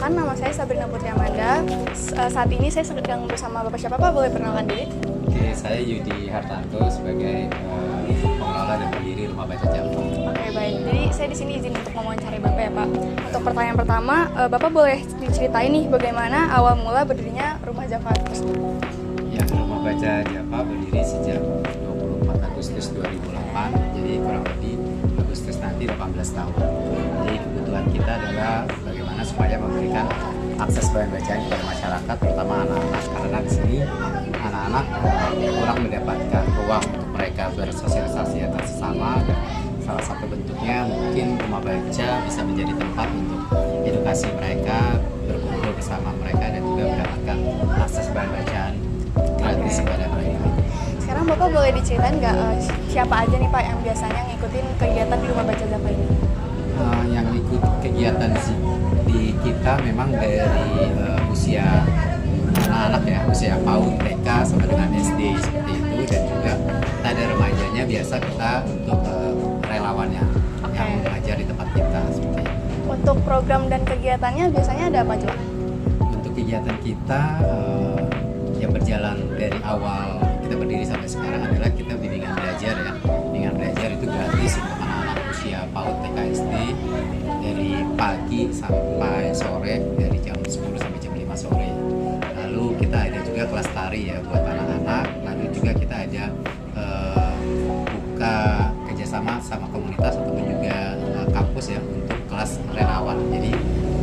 Perkenalkan, nama saya Sabrina Putri Amanda. Saat ini saya sedang bersama Bapak siapa Pak? Boleh perkenalkan diri? Oke, saya Yudi Hartanto sebagai pengelola dan pendiri Rumah Baca Java. Oke, baik. Jadi saya di sini izin untuk mewawancari Bapak ya Pak. Untuk pertanyaan pertama, Bapak boleh diceritain nih bagaimana awal mula berdirinya Rumah Java tersebut? Ya, Rumah Baca Java berdiri sejak 24 Agustus 2008, jadi kurang lebih Agustus nanti 18 tahun. Jadi kebutuhan kita adalah bagaimana supaya memberikan akses bahan bacaan kepada masyarakat, terutama anak-anak, karena di sini anak-anak kurang mendapatkan ruang untuk mereka bersosialisasi antar sesama, dan salah satu bentuknya mungkin rumah baca bisa menjadi tempat untuk edukasi mereka, berkumpul bersama mereka, dan juga mendapatkan akses bahan bacaan gratis kepada mereka. Sekarang Bapak boleh diceritain nggak siapa aja nih Pak yang biasanya ngikutin kegiatan di Rumah Baca Java ini? Yang ikut kegiatan di kita memang dari usia anak-anak ya, usia PAUD, TK sampai dengan SD seperti itu, dan juga kita ada remajanya, biasa kita untuk relawannya yang mengajar di tempat kita seperti itu. Untuk program dan kegiatannya biasanya ada apa aja Pak? Untuk kegiatan kita yang berjalan dari awal kita berdiri sampai sekarang adalah kita bimbingan belajar ya. Bimbingan belajar itu gratis untuk anak-anak usia PAUD, TK, SD dari pagi sampai sore, dari jam 10 sampai jam 5 sore. Lalu kita ada juga kelas tari ya buat anak-anak. Lalu juga kita ada buka kerjasama sama komunitas ataupun juga kampus ya untuk kelas relawan. Jadi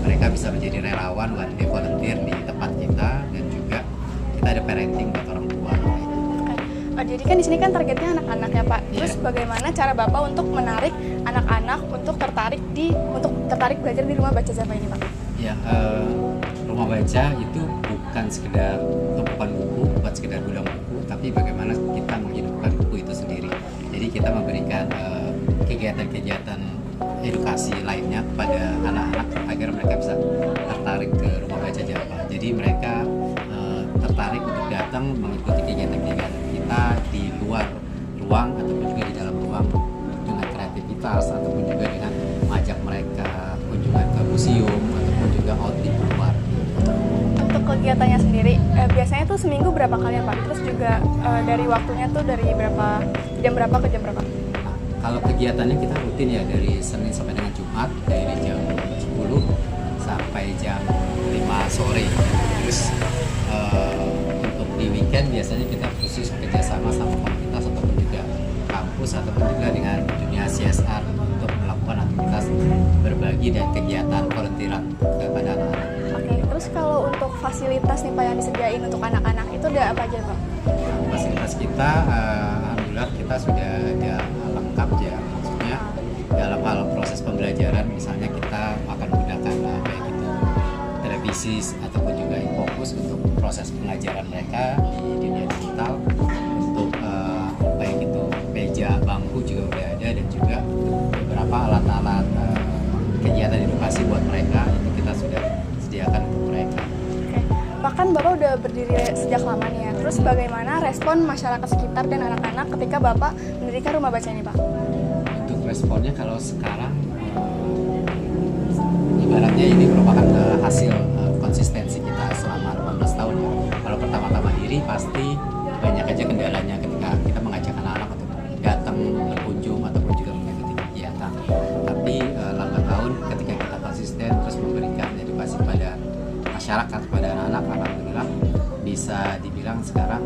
mereka bisa menjadi relawan, one day volunteer di tempat kita, dan juga kita ada parenting buat orang tua. Jadi kan di sini kan targetnya anak-anak ya Pak. Terus bagaimana cara Bapak untuk menarik anak-anak untuk tertarik belajar di Rumah Baca Java ini Pak? Ya, Rumah Baca itu bukan sekedar tumpukan buku, bukan sekedar gudang buku, tapi bagaimana kita menghidupkan buku itu sendiri. Jadi kita memberikan kegiatan-kegiatan edukasi lainnya kepada anak-anak agar mereka bisa tertarik ke Rumah Baca Java. Jadi mereka tertarik untuk datang mengikuti kegiatan-kegiatan kita di luar ruang ataupun juga di dalam ruang, dengan kreativitas ataupun juga dengan mengajak mereka kunjungan ke museum ataupun juga outing keluar. Untuk kegiatannya sendiri biasanya tuh seminggu berapa kali ya Pak? Terus juga dari waktunya tuh dari jam berapa ke jam berapa? Nah, kalau kegiatannya kita rutin ya, dari Senin sampai dengan Jumat, dari jam 10 sampai jam 5 sore. Terus untuk di weekend biasanya kita khusus kerjasama sama komunitas ataupun juga kampus ataupun juga dengan dunia CSR untuk melakukan aktivitas berbagi dan kegiatan volunteeran kepada anak-anak. Oke, terus kalau untuk fasilitas nih Pak yang disediain untuk anak-anak itu ada apa aja Pak? Fasilitas kita, alhamdulillah kita sudah ada lengkap ya, maksudnya dalam hal proses pembelajaran misalnya kita akan menggunakan baik itu televisi ataupun juga Infocus untuk proses pengajaran mereka di dunia digital. Untuk baik itu meja, bangku juga udah ada, dan juga beberapa alat-alat kegiatan edukasi buat mereka itu kita sudah sediakan untuk mereka. Oke. Bahkan Bapak udah berdiri sejak lama nih ya. Terus bagaimana respon masyarakat sekitar dan anak-anak ketika Bapak mendirikan Rumah Baca ini Pak? Untuk responnya kalau sekarang ibaratnya ini merupakan hasil konsistensi kita selama 18 tahun ya. Kalau pertama-tama diri pasti banyak aja kendalanya ketika kita mengajak anak-anak untuk datang berkunjung ataupun juga mengikuti kegiatan. Tapi lambat tahun ketika kita konsisten terus memberikan edukasi pada masyarakat, pada anak-anak, alhamdulillah bisa dibilang sekarang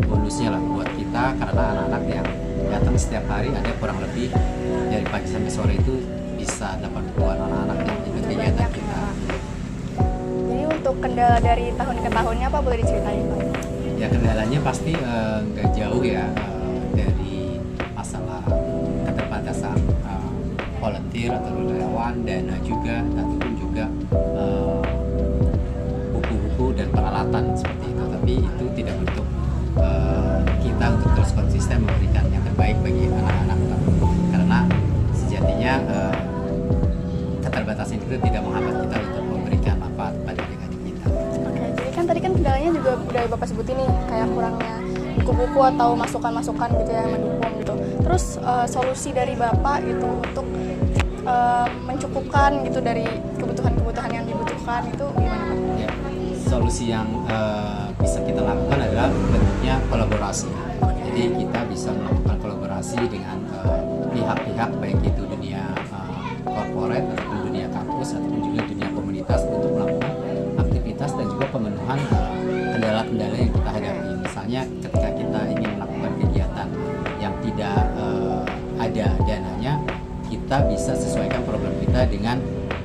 bonusnya lah buat kita, karena anak-anak yang datang setiap hari ada kurang lebih dari pagi sampai sore itu bisa 80-an anak-anak yang ikut kegiatan kita. Jadi untuk kendala dari tahun ke tahunnya Pak boleh diceritain Pak? Ya, kendalanya pasti nggak jauh ya dari masalah keterbatasan volunteer atau relawan, dana juga, ataupun juga buku-buku dan peralatan seperti itu. Tapi itu tidak menutup kita untuk terus konsisten memberikan yang terbaik bagi anak-anak, karena sejatinya keterbatasan itu tidak menghambat kita untuk memberikan manfaat pada adik-adik kita. Oke, jadi kan tadi kan kendalanya juga udah Bapak sebutin nih, kayak kurangnya buku-buku atau masukan-masukan gitu ya, mendukung gitu. Terus solusi dari Bapak gitu untuk mencukupkan gitu dari kebutuhan-kebutuhan yang dibutuhkan itu gimana Pak? Ya, solusi yang bisa kita lakukan adalah bentuknya kolaborasi. Jadi kita bisa melakukan kolaborasi dengan pihak-pihak baik itu dunia korporat ataupun dunia kampus ataupun juga dunia komunitas untuk melakukan aktivitas dan juga pemenuhan kendala-kendala yang kita hadapi. Misalnya ketika kita ingin melakukan kegiatan yang tidak ada dananya, kita bisa sesuaikan program kita dengan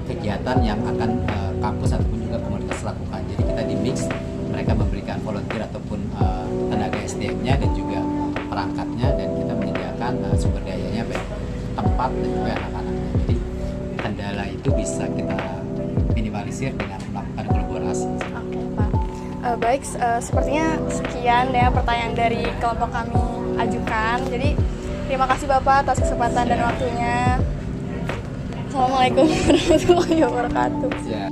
kegiatan yang akan kampus ataupun juga komunitas lakukan. Jadi kita di mix, mereka memberikan volunteer ataupun tenaga SDM-nya dan juga perangkatnya, dan kita menyediakan sumber dayanya baik tempat dan juga anak-anaknya. Jadi kendala itu bisa kita minimalisir dengan melakukan kolaborasi. Oke Pak. Baik, sepertinya sekian ya pertanyaan dari kelompok kami ajukan. Jadi terima kasih Bapak atas kesempatan dan waktunya. Assalamualaikum warahmatullahi wabarakatuh. Ya.